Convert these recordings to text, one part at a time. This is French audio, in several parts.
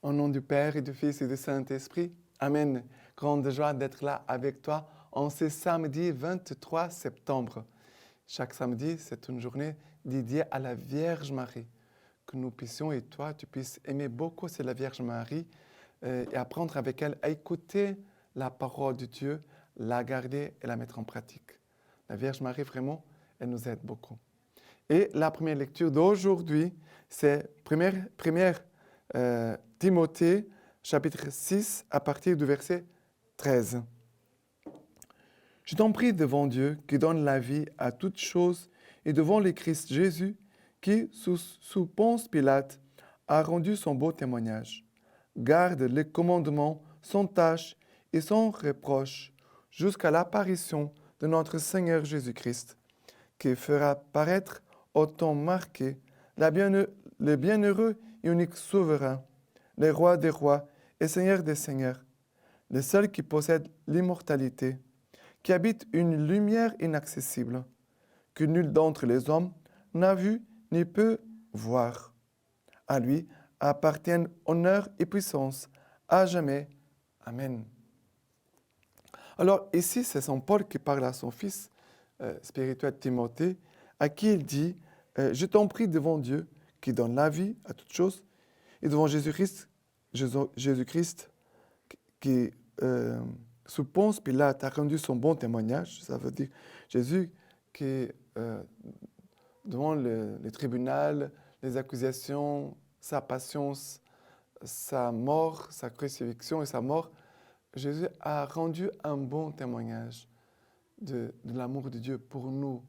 Au nom du Père et du Fils et du Saint-Esprit. Amen. Grande joie d'être là avec toi en ce samedi 23 septembre. Chaque samedi, c'est une journée dédiée à la Vierge Marie. Que nous puissions, et toi, tu puisses aimer beaucoup c'est la Vierge Marie et apprendre avec elle à écouter la parole de Dieu, la garder et la mettre en pratique. La Vierge Marie, vraiment, elle nous aide beaucoup. Et la première lecture d'aujourd'hui, c'est 1 Timothée, chapitre 6, à partir du verset 13. Je t'en prie devant Dieu, qui donne la vie à toutes choses, et devant le Christ Jésus, qui, sous Ponce Pilate, a rendu son beau témoignage. Garde les commandements sans tâche et sans reproche, jusqu'à l'apparition de notre Seigneur Jésus-Christ, qui fera paraître au temps marqué le bienheureux et unique souverain, le roi des rois et seigneur des seigneurs, le seul qui possède l'immortalité, qui habite une lumière inaccessible, que nul d'entre les hommes n'a vu ni peut voir. À lui appartiennent honneur et puissance à jamais. Amen. Alors ici, c'est Saint Paul qui parle à son fils spirituel Timothée, à qui il dit je t'en prie devant Dieu, qui donne la vie à toutes choses, et devant Jésus-Christ, qui, sous Ponce Pilate, a rendu son bon témoignage. Ça veut dire Jésus qui, devant le tribunal, les accusations, sa patience, sa mort, sa crucifixion et sa mort, Jésus a rendu un bon témoignage de l'amour de Dieu pour nous,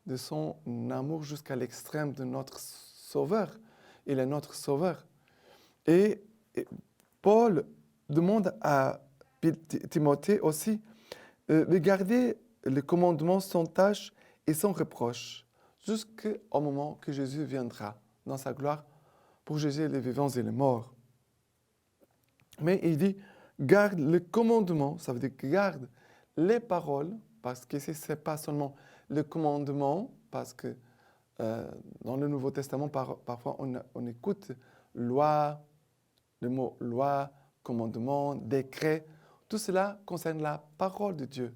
de son amour jusqu'à l'extrême de notre Sauveur. Il est notre Sauveur. Et Paul demande à Timothée aussi de garder les commandements sans tâche et sans reproche, jusqu'au moment que Jésus viendra dans sa gloire pour juger les vivants et les morts. Mais il dit, garde les commandements, ça veut dire garde les paroles, parce que ce n'est pas seulement le commandement, parce que dans le Nouveau Testament, parfois on écoute loi, le mot loi, commandement, décret, tout cela concerne la parole de Dieu.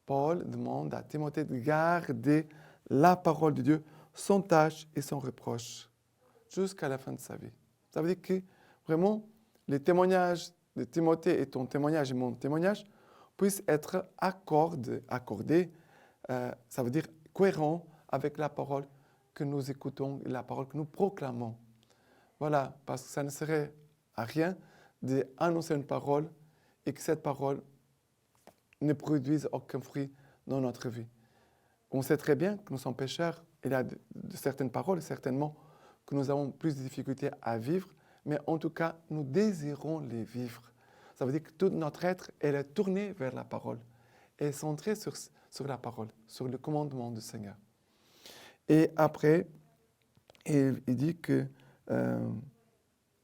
Paul demande à Timothée de garder la parole de Dieu sans tâche et sans reproche jusqu'à la fin de sa vie. Ça veut dire que vraiment, les témoignages de Timothée et ton témoignage et mon témoignage puissent être accordés, ça veut dire cohérents avec la parole que nous écoutons et la parole que nous proclamons. Voilà, parce que ça ne serait à rien d'annoncer une parole et que cette parole ne produise aucun fruit dans notre vie. On sait très bien que nous sommes pécheurs. Il y a de certaines paroles, certainement, que nous avons plus de difficultés à vivre, mais en tout cas, nous désirons les vivre. Ça veut dire que tout notre être, elle est tournée vers la parole, est centrée sur la parole, sur le commandement du Seigneur. Et après, il dit que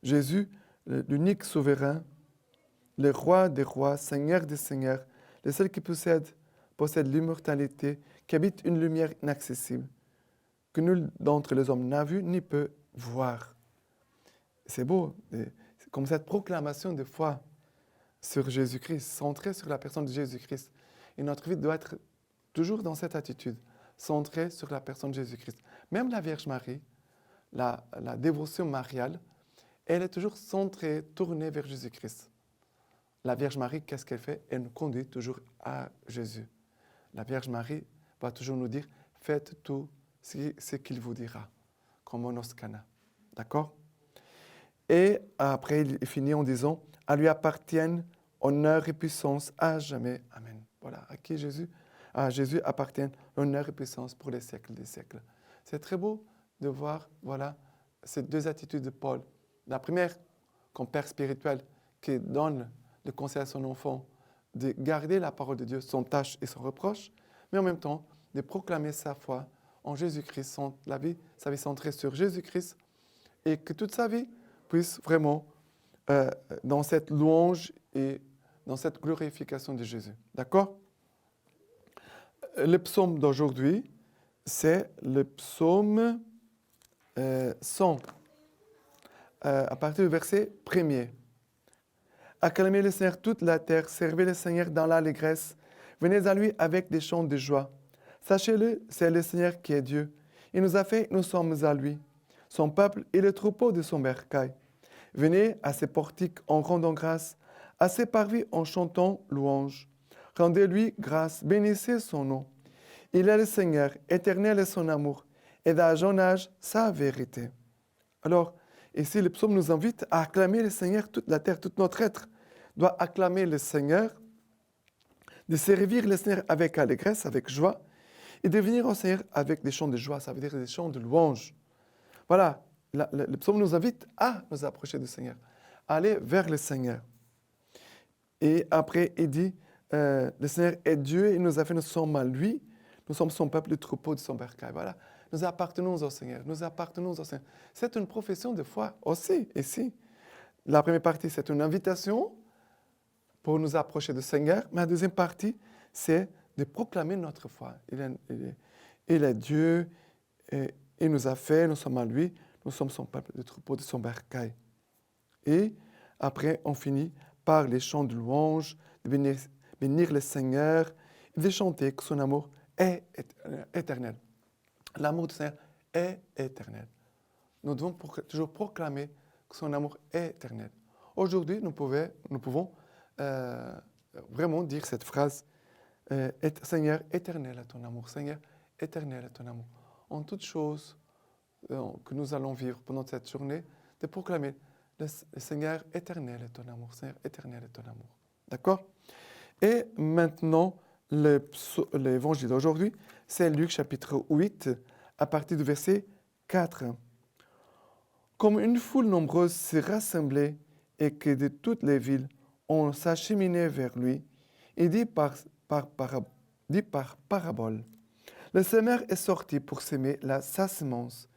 Jésus, l'unique souverain, le roi des rois, seigneur des seigneurs, le seul qui possède l'immortalité, qui habite une lumière inaccessible, que nul d'entre les hommes n'a vu ni peut voir. C'est beau, c'est comme cette proclamation de foi sur Jésus-Christ, centrée sur la personne de Jésus-Christ. Et notre vie doit être toujours dans cette attitude, centrée sur la personne de Jésus-Christ. Même la Vierge Marie, la dévotion mariale, elle est toujours centrée, tournée vers Jésus-Christ. La Vierge Marie, qu'est-ce qu'elle fait? Elle nous conduit toujours à Jésus. La Vierge Marie va toujours nous dire, faites tout ce qu'il vous dira, comme au Cana. D'accord? Et après, il finit en disant, à lui appartiennent honneur et puissance à jamais. Amen. Voilà, à Jésus appartiennent honneur et puissance pour les siècles des siècles. C'est très beau de voir, voilà, ces deux attitudes de Paul. La première, comme père spirituel, qui donne le conseil à son enfant de garder la parole de Dieu sans tâche et sans reproche, mais en même temps de proclamer sa foi en Jésus-Christ, sa vie centrée sur Jésus-Christ, et que toute sa vie puisse vraiment dans cette louange et dans cette glorification de Jésus. D'accord? Le psaume d'aujourd'hui, c'est le psaume 100. à partir du verset 1er. Acclamez le Seigneur toute la terre, servez le Seigneur dans l'allégresse, venez à lui avec des chants de joie. Sachez-le, c'est le Seigneur qui est Dieu. Il nous a fait, nous sommes à lui, son peuple et le troupeau de son bercail. Venez à ses portiques en rendant grâce, à ses parvis en chantant louange. Rendez-lui grâce, bénissez son nom. Il est le Seigneur, éternel est son amour, et d'âge en âge sa vérité. Alors, ici, le psaume nous invite à acclamer le Seigneur, toute la terre, tout notre être doit acclamer le Seigneur, de servir le Seigneur avec allégresse, avec joie, et de venir au Seigneur avec des chants de joie, ça veut dire des chants de louange. Voilà, le psaume nous invite à nous approcher du Seigneur, à aller vers le Seigneur. Et après, il dit, le Seigneur est Dieu, il nous a fait, nous sommes à lui, nous sommes son peuple, le troupeau de son bercail. Voilà, nous appartenons au Seigneur, nous appartenons au Seigneur. C'est une profession de foi aussi, ici. La première partie, c'est une invitation pour nous approcher du Seigneur, mais la deuxième partie, c'est de proclamer notre foi. Il est Dieu, et il nous a fait, nous sommes à lui, nous sommes son peuple, le troupeau de son bercail. Et après, on finit par les chants de louange, de bénir le Seigneur, et de chanter que son amour est éternel. L'amour du Seigneur est éternel. Nous devons toujours proclamer que son amour est éternel. Aujourd'hui, nous pouvons vraiment dire cette phrase, Seigneur, éternel est ton amour, Seigneur, éternel est ton amour. En toutes choses que nous allons vivre pendant cette journée, de proclamer, le Seigneur éternel est ton amour, Seigneur éternel est ton amour. D'accord? Et maintenant, l'évangile d'aujourd'hui, c'est Luc chapitre 8, à partir du verset 4. Comme une foule nombreuse s'est rassemblée et que de toutes les villes on s'acheminait vers lui, il dit par parabole. Le semeur est sorti pour s'aimer sa semence.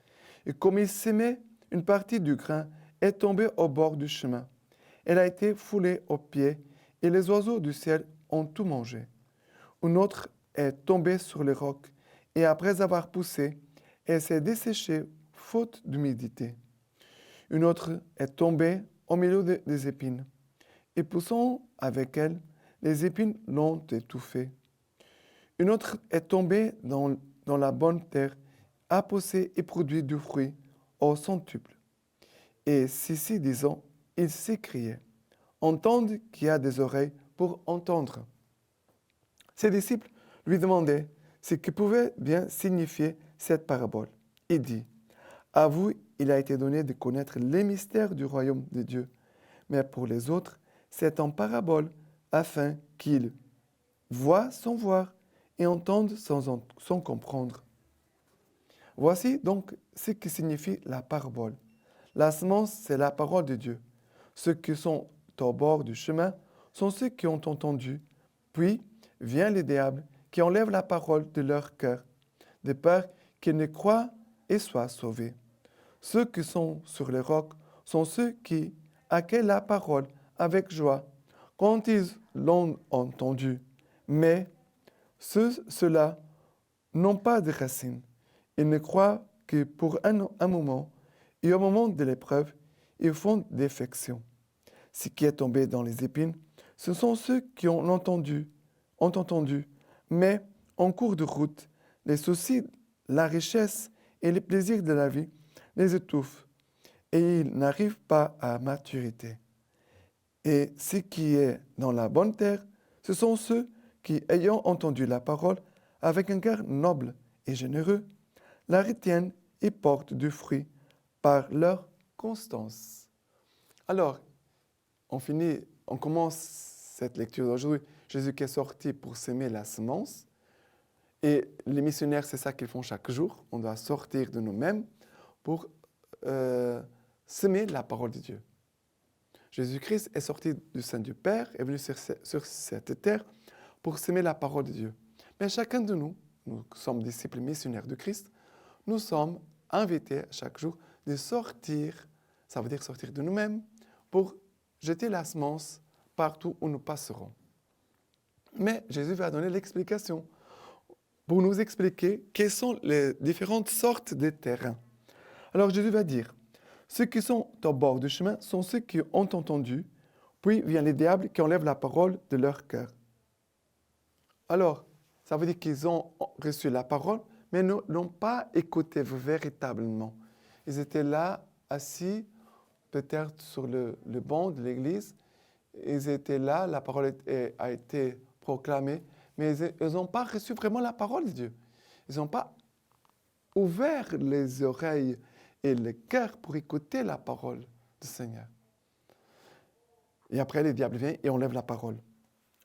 Et comme il s'aimait, une partie du grain est tombée au bord du chemin. Elle a été foulée aux pieds et les oiseaux du ciel ont tout mangé. Une autre est tombée sur les rocs et après avoir poussé, elle s'est desséchée faute d'humidité. Une autre est tombée au milieu des épines. Et poussant avec elle, les épines l'ont étouffée. Une autre est tombée dans la bonne terre, a poussé et produit du fruit au centuple. Et ceci disant, il s'écriait, entende qui a des oreilles pour entendre. Ses disciples lui demandaient ce que pouvait bien signifier cette parabole. Il dit, à vous, il a été donné de connaître les mystères du royaume de Dieu, mais pour les autres, c'est en parabole afin qu'ils voient sans voir et entendent sans comprendre. Voici donc ce que signifie la parabole. La semence, c'est la parole de Dieu. Ceux qui sont au bord du chemin sont ceux qui ont entendu. Puis vient le diable qui enlève la parole de leur cœur, de peur qu'ils ne croient et soient sauvés. Ceux qui sont sur les rocs sont ceux qui accueillent la parole avec joie quand ils l'ont entendue. Mais ceux-là n'ont pas de racines. Ils ne croient que pour un moment, et au moment de l'épreuve, ils font défection. Ce qui est tombé dans les épines, ce sont ceux qui ont entendu, mais en cours de route, les soucis, la richesse et les plaisirs de la vie les étouffent, et ils n'arrivent pas à maturité. Et ce qui est dans la bonne terre, ce sont ceux qui, ayant entendu la parole avec un cœur noble et généreux, la retiennent et portent du fruit par leur constance. Alors, on commence cette lecture d'aujourd'hui. Jésus qui est sorti pour s'aimer la semence. Et les missionnaires, c'est ça qu'ils font chaque jour. On doit sortir de nous-mêmes pour s'aimer la parole de Dieu. Jésus-Christ est sorti du sein du Père, est venu sur cette terre pour s'aimer la parole de Dieu. Mais chacun de nous sommes disciples missionnaires de Christ, nous sommes invités chaque jour de sortir, ça veut dire sortir de nous-mêmes, pour jeter la semence partout où nous passerons. Mais Jésus va donner l'explication pour nous expliquer quelles sont les différentes sortes de terrains. Alors Jésus va dire, Ceux qui sont au bord du chemin sont ceux qui ont entendu, puis viennent les diables qui enlèvent la parole de leur cœur. Alors, ça veut dire qu'ils ont reçu la parole, mais n'ont pas écouté véritablement. Ils étaient là, assis, peut-être sur le banc de l'église. Ils étaient là, la parole a été proclamée, mais ils n'ont pas reçu vraiment la parole de Dieu. Ils n'ont pas ouvert les oreilles et le cœur pour écouter la parole du Seigneur. Et après, les diables viennent et enlèvent la parole.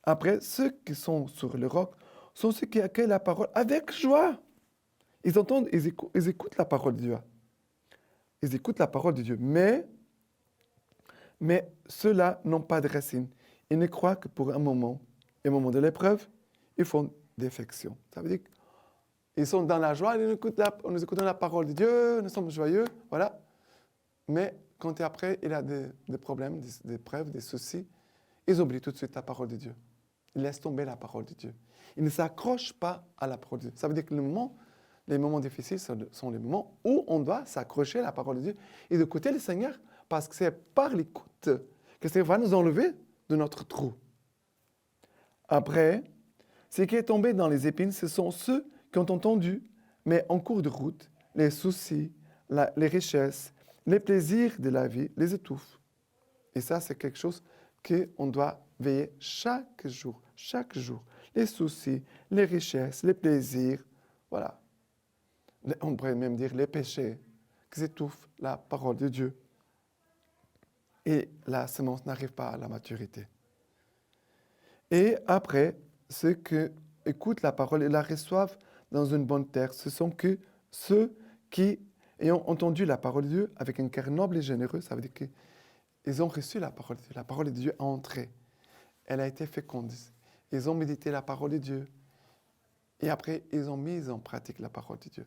Après, ceux qui sont sur le roc sont ceux qui accueillent la parole avec joie. Ils entendent, ils écoutent la parole de Dieu. Ils écoutent la parole de Dieu. Mais ceux-là n'ont pas de racines. Ils ne croient que pour un moment de l'épreuve, ils font défection. Ça veut dire qu'ils sont dans la joie, nous écoutons la parole de Dieu, nous sommes joyeux, voilà. Mais quand après, il y a des problèmes, des épreuves, des soucis, ils oublient tout de suite la parole de Dieu. Ils laissent tomber la parole de Dieu. Ils ne s'accrochent pas à la parole de Dieu. Ça veut dire que les moments difficiles sont les moments où on doit s'accrocher à la parole de Dieu et d'écouter le Seigneur, parce que c'est par l'écoute que le Seigneur va nous enlever de notre trou. Après, ce qui est tombé dans les épines, ce sont ceux qui ont entendu, mais en cours de route, les soucis, les richesses, les plaisirs de la vie les étouffent. Et ça, c'est quelque chose qu'on doit veiller chaque jour. Chaque jour. Les soucis, les richesses, les plaisirs, voilà. On pourrait même dire les péchés qui étouffent la parole de Dieu. Et la semence n'arrive pas à la maturité. Et après, ceux qui écoutent la parole et la reçoivent dans une bonne terre, ce sont que ceux qui, ayant entendu la parole de Dieu avec un cœur noble et généreux, ça veut dire qu'ils ont reçu la parole de Dieu. La parole de Dieu a entré. Elle a été féconde. Ils ont médité la parole de Dieu. Et après, ils ont mis en pratique la parole de Dieu.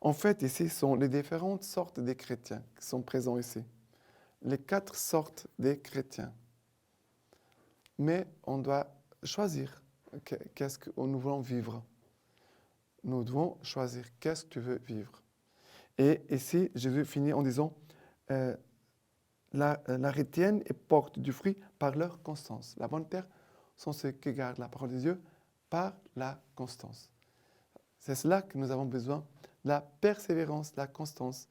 En fait, ici sont les différentes sortes des chrétiens qui sont présents ici. Les 4 sortes des chrétiens. Mais on doit choisir qu'est-ce que nous voulons vivre. Nous devons choisir qu'est-ce que tu veux vivre. Et ici, Jésus finit en disant la retiennent et portent du fruit par leur constance. La bonne terre sont ceux qui gardent la parole de Dieu par la constance. C'est cela que nous avons besoin, la persévérance, la constance.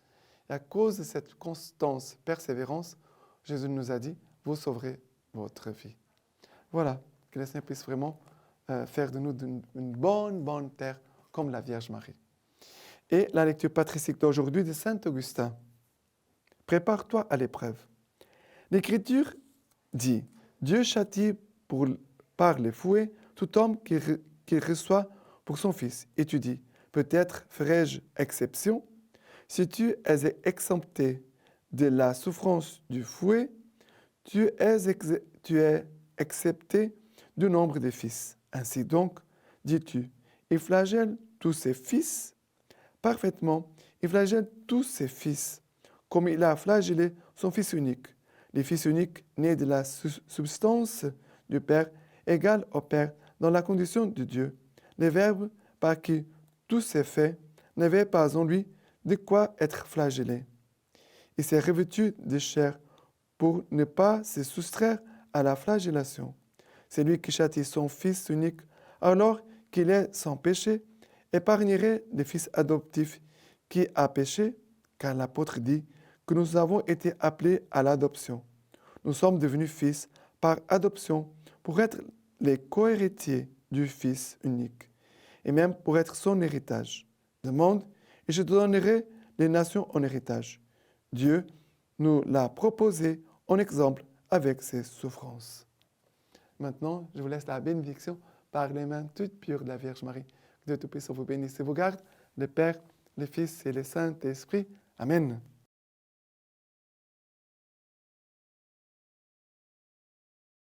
Et à cause de cette constance, persévérance, Jésus nous a dit, vous sauverez votre vie. Voilà, que le Seigneur puisse vraiment faire de nous une bonne terre comme la Vierge Marie. Et la lecture patristique d'aujourd'hui de Saint Augustin. Prépare-toi à l'épreuve. L'Écriture dit, Dieu châtie par les fouets tout homme qu'il reçoit pour son Fils. Et tu dis, peut-être ferai-je exception. Si tu es exempté de la souffrance du fouet, tu es excepté du nombre des fils. Ainsi donc, dis-tu, il flagelle tous ses fils parfaitement, il flagelle tous ses fils, comme il a flagellé son Fils unique. Les fils uniques nés de la substance du Père, égal au Père dans la condition de Dieu. Les verbes par qui tout s'est fait n'avaient pas en lui de quoi être flagellé. Il s'est revêtu de chair pour ne pas se soustraire à la flagellation. C'est lui qui châtie son Fils unique alors qu'il est sans péché, épargnerait le Fils adoptif qui a péché, car l'apôtre dit que nous avons été appelés à l'adoption. Nous sommes devenus fils par adoption pour être les co-héritiers du Fils unique, et même pour être son héritage. Demande, et je te donnerai les nations en héritage. Dieu nous l'a proposé en exemple avec ses souffrances. Maintenant, je vous laisse la bénédiction par les mains toutes pures de la Vierge Marie. Que Dieu Tout-Puissant vous bénisse et vous garde, le Père, le Fils et le Saint-Esprit. Amen.